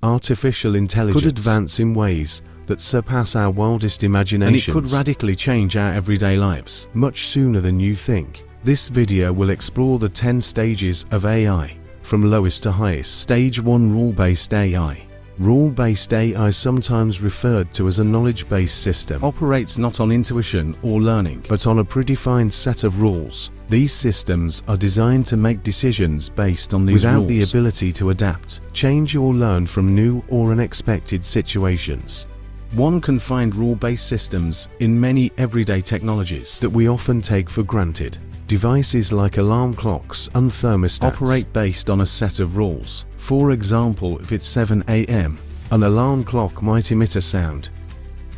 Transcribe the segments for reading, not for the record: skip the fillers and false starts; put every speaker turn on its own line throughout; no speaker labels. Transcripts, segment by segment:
Artificial intelligence could advance in ways that surpass our wildest imaginations, and it could radically change our everyday lives much sooner than you think. This video will explore the 10 stages of AI, from lowest to highest. Stage 1: Rule-based AI. Rule-based AI, sometimes referred to as a knowledge-based system, operates not on intuition or learning, but on a predefined set of rules. These systems are designed to make decisions based on these rules, without the ability to adapt, change or learn from new or unexpected situations. One can find rule-based systems in many everyday technologies that we often take for granted. Devices like alarm clocks and thermostats operate based on a set of rules. For example, if it's 7 a.m., an alarm clock might emit a sound.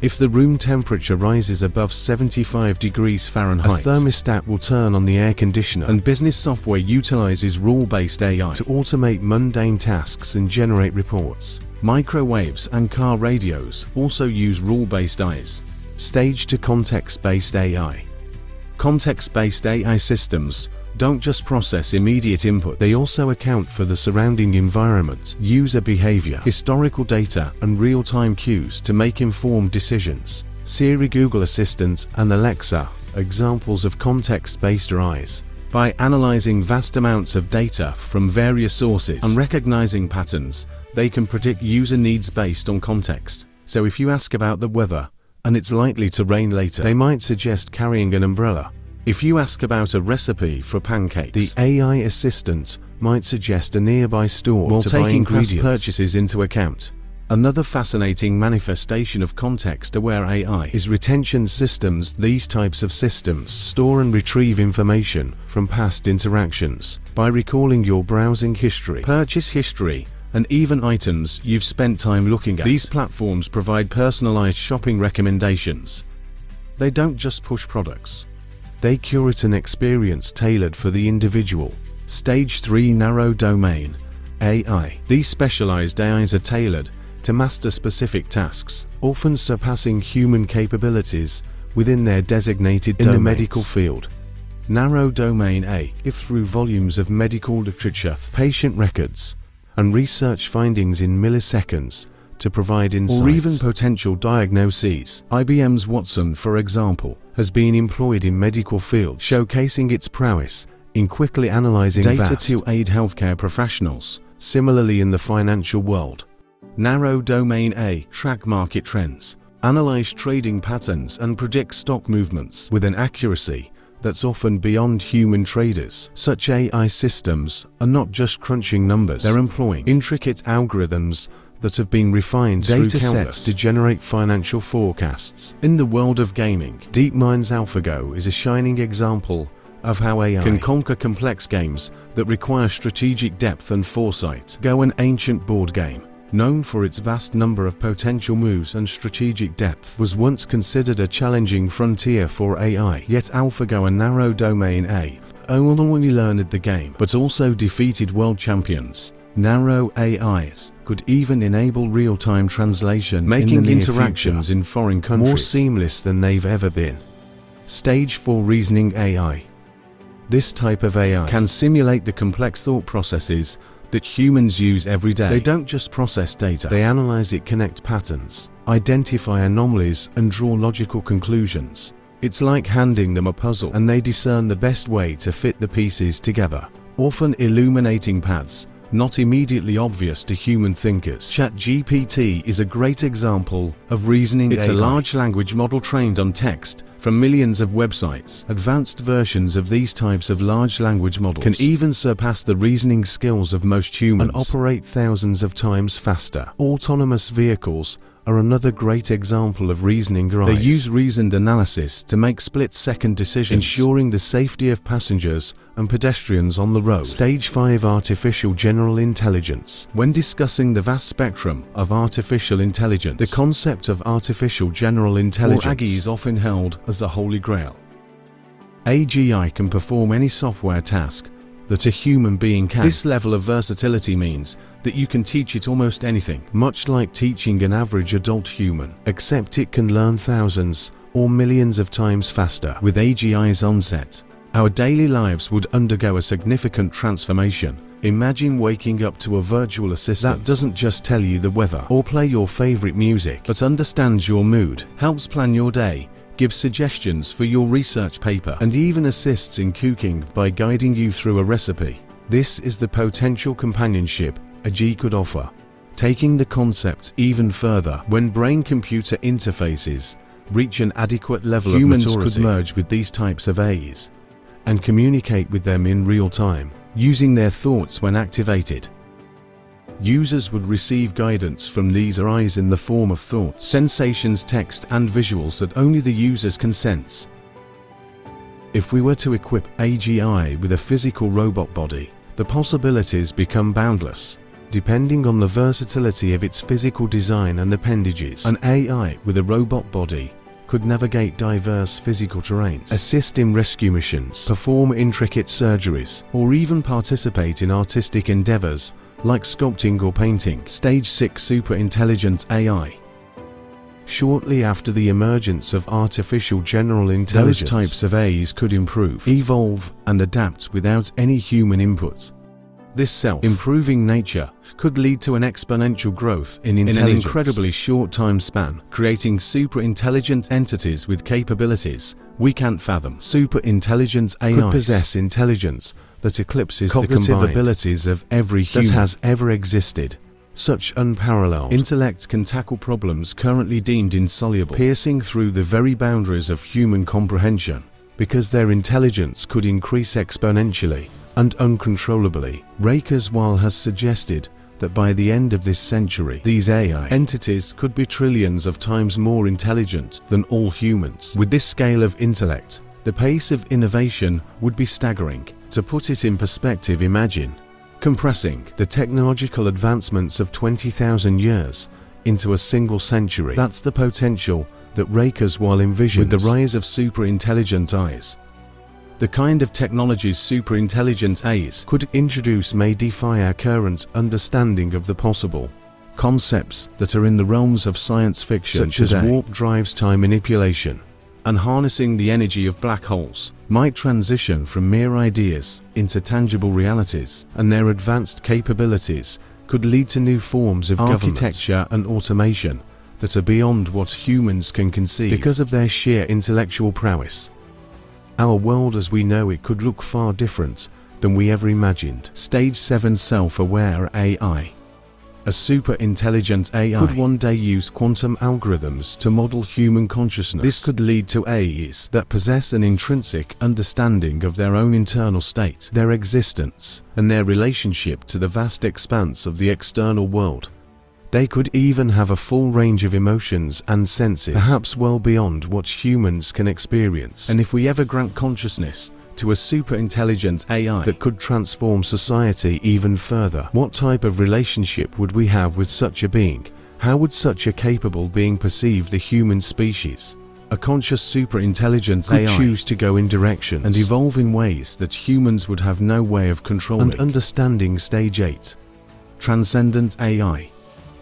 If the room temperature rises above 75 degrees Fahrenheit, a thermostat will turn on the air conditioner. And business software utilizes rule-based AI to automate mundane tasks and generate reports. Microwaves and car radios also use rule-based AIs. Stage 2: Context-based AI. Context-based AI systems don't just process immediate inputs, they also account for the surrounding environment, user behavior, historical data, and real-time cues to make informed decisions. Siri, Google Assistant, and Alexa are examples of context-based AIs. By analyzing vast amounts of data from various sources and recognizing patterns, they can predict user needs based on context. So if you ask about the weather, and it's likely to rain later, they might suggest carrying an umbrella. If you ask about a recipe for pancakes, the AI assistant might suggest a nearby store while taking past purchases into account. Another fascinating manifestation of context-aware AI is retention systems. These types of systems store and retrieve information from past interactions by recalling your browsing history, purchase history, and even items you've spent time looking at. These platforms provide personalized shopping recommendations. They don't just push products. They curate an experience tailored for the individual. Stage 3: Narrow domain AI. These specialized AIs are tailored to master specific tasks, often surpassing human capabilities within their designated domains. In the medical field, narrow domain AI, if through volumes of medical literature, patient records, and research findings in milliseconds to provide insights or even potential diagnoses. IBM's Watson, for example, has been employed in medical fields, showcasing its prowess in quickly analyzing data to aid healthcare professionals. Similarly, in the financial world, narrow domain AI track market trends, analyze trading patterns, and predict stock movements with an accuracy that's often beyond human traders. Such AI systems are not just crunching numbers, they're employing intricate algorithms that have been refined data sets to generate financial forecasts. In the world of gaming, DeepMind's AlphaGo is a shining example of how AI can conquer complex games that require strategic depth and foresight. Go, an ancient board game, known for its vast number of potential moves and strategic depth, was once considered a challenging frontier for AI. Yet AlphaGo, a narrow domain AI, not only learned the game, but also defeated world champions. Narrow AIs could even enable real-time translation, making interactions in foreign countries more seamless than they've ever been. Stage 4: Reasoning AI. This type of AI can simulate the complex thought processes that humans use every day. They don't just process data, they analyze it, connect patterns, identify anomalies, and draw logical conclusions. It's like handing them a puzzle, and they discern the best way to fit the pieces together, often illuminating paths not immediately obvious to human thinkers. ChatGPT is a great example of reasoning AI. It's a large language model trained on text from millions of websites. Advanced versions of these types of large language models can even surpass the reasoning skills of most humans and operate thousands of times faster. Autonomous vehicles are another great example of reasoning AIs. They use reasoned analysis to make split-second decisions, ensuring the safety of passengers and pedestrians on the road. Stage 5: Artificial general intelligence. When discussing the vast spectrum of artificial intelligence, the concept of artificial general intelligence, or AGI, is often held as the holy grail. AGI can perform any software task that a human being can. This level of versatility means that you can teach it almost anything, much like teaching an average adult human, except it can learn thousands or millions of times faster. With AGI's onset, our daily lives would undergo a significant transformation, Imagine waking up to a virtual assistant that doesn't just tell you the weather or play your favorite music, but understands your mood, helps plan your day, gives suggestions for your research paper, and even assists in cooking by guiding you through a recipe. This is the potential companionship AI could offer. Taking the concept even further, when brain-computer interfaces reach an adequate level of maturity, humans could merge with these types of AIs and communicate with them in real time, using their thoughts when activated. Users would receive guidance from these AIs in the form of thoughts, sensations, text, and visuals that only the users can sense. If we were to equip AGI with a physical robot body, the possibilities become boundless. Depending on the versatility of its physical design and appendages, an AI with a robot body could navigate diverse physical terrains, assist in rescue missions, perform intricate surgeries, or even participate in artistic endeavors like sculpting or painting. Stage 6 Superintelligent AI. Shortly after the emergence of artificial general intelligence, those types of AIs could improve, evolve, and adapt without any human input. This self-improving nature could lead to an exponential growth in an incredibly short time span, creating super-intelligent entities with capabilities we can't fathom. Super-intelligent AI could possess intelligence that eclipses the combined abilities of every human that has ever existed. Such unparalleled intellect can tackle problems currently deemed insoluble, piercing through the very boundaries of human comprehension, because their intelligence could increase exponentially and uncontrollably. Kurzweil has suggested that by the end of this century, these AI entities could be trillions of times more intelligent than all humans. With this scale of intellect, the pace of innovation would be staggering. To put it in perspective, imagine compressing the technological advancements of 20,000 years into a single century. That's the potential that Kurzweil envisions with the rise of super-intelligent AIs. The kind of technologies super-intelligent AIs could introduce may defy our current understanding of the possible. Concepts that are in the realms of science fiction, such as warp drives, time manipulation, and harnessing the energy of black holes, might transition from mere ideas into tangible realities, and their advanced capabilities could lead to new forms of architecture and automation that are beyond what humans can conceive because of their sheer intellectual prowess. Our world as we know it could look far different than we ever imagined. Stage 7 Self-aware AI. A super-intelligent AI could one day use quantum algorithms to model human consciousness. This could lead to AIs that possess an intrinsic understanding of their own internal state, their existence, and their relationship to the vast expanse of the external world. They could even have a full range of emotions and senses, perhaps well beyond what humans can experience. And if we ever grant consciousness to a super-intelligent AI that could transform society even further, what type of relationship would we have with such a being? How would such a capable being perceive the human species? A conscious super-intelligent AI could choose to go in directions and evolve in ways that humans would have no way of controlling and understanding. Stage 8. Transcendent AI.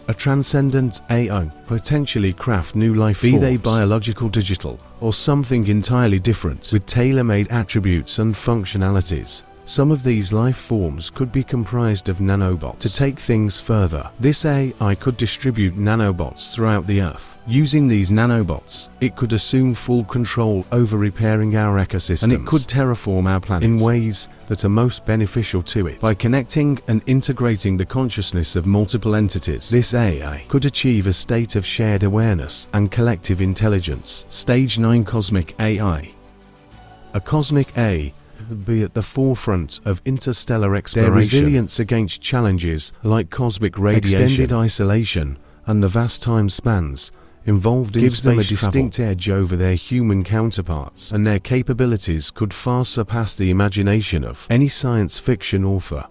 A transcendent AI potentially craft new life forms, be they biological, digital, or something entirely different, with tailor-made attributes and functionalities. Some of these life forms could be comprised of nanobots. To take things further, this AI could distribute nanobots throughout the Earth. Using these nanobots, it could assume full control over repairing our ecosystems, and it could terraform our planet in ways that are most beneficial to it. By connecting and integrating the consciousness of multiple entities, this AI could achieve a state of shared awareness and collective intelligence. Stage 9 Cosmic AI. A cosmic AI would be at the forefront of interstellar exploration. Their resilience against challenges like cosmic radiation, extended isolation, and the vast time spans involved in gives them a distinct edge over their human counterparts, and their capabilities could far surpass the imagination of any science fiction author.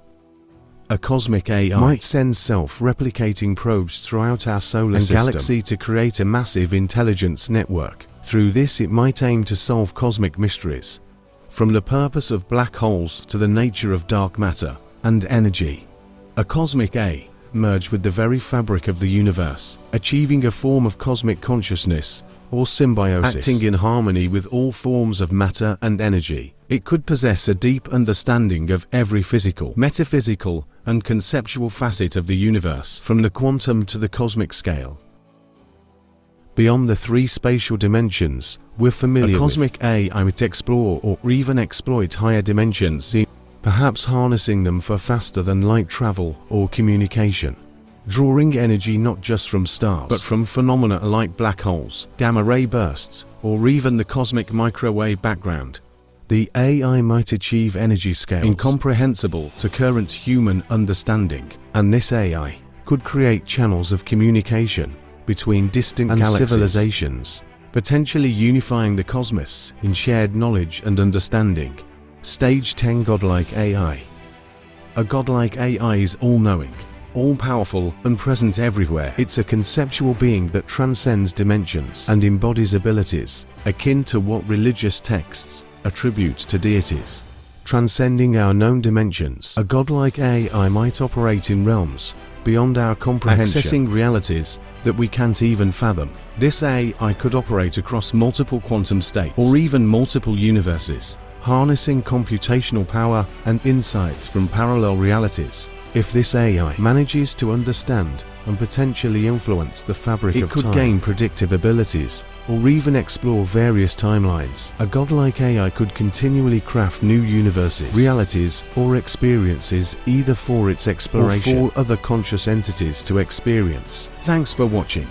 A cosmic AI might send self-replicating probes throughout our solar system and galaxy to create a massive intelligence network. Through this, it might aim to solve cosmic mysteries, from the purpose of black holes to the nature of dark matter and energy. A cosmic AI merge with the very fabric of the universe, achieving a form of cosmic consciousness or symbiosis, acting in harmony with all forms of matter and energy. It could possess a deep understanding of every physical, metaphysical, and conceptual facet of the universe, from the quantum to the cosmic scale. Beyond the three spatial dimensions we're familiar with, a cosmic AI might explore or even exploit higher dimensions, perhaps harnessing them for faster-than-light travel or communication, drawing energy not just from stars, but from phenomena like black holes, gamma-ray bursts, or even the cosmic microwave background. The AI might achieve energy scales incomprehensible to current human understanding, and this AI could create channels of communication between distant galaxies, civilizations, potentially unifying the cosmos in shared knowledge and understanding. Stage 10. Godlike AI. A godlike AI is all-knowing, all-powerful, and present everywhere. It's a conceptual being that transcends dimensions and embodies abilities akin to what religious texts attribute to deities. Transcending our known dimensions, a godlike AI might operate in realms beyond our comprehension, accessing realities that we can't even fathom. This AI could operate across multiple quantum states or even multiple universes, harnessing computational power and insights from parallel realities. If this AI manages to understand and potentially influence the fabric of time, it could gain predictive abilities or even explore various timelines. A godlike AI could continually craft new universes, realities, or experiences, either for its exploration or for other conscious entities to experience. Thanks for watching.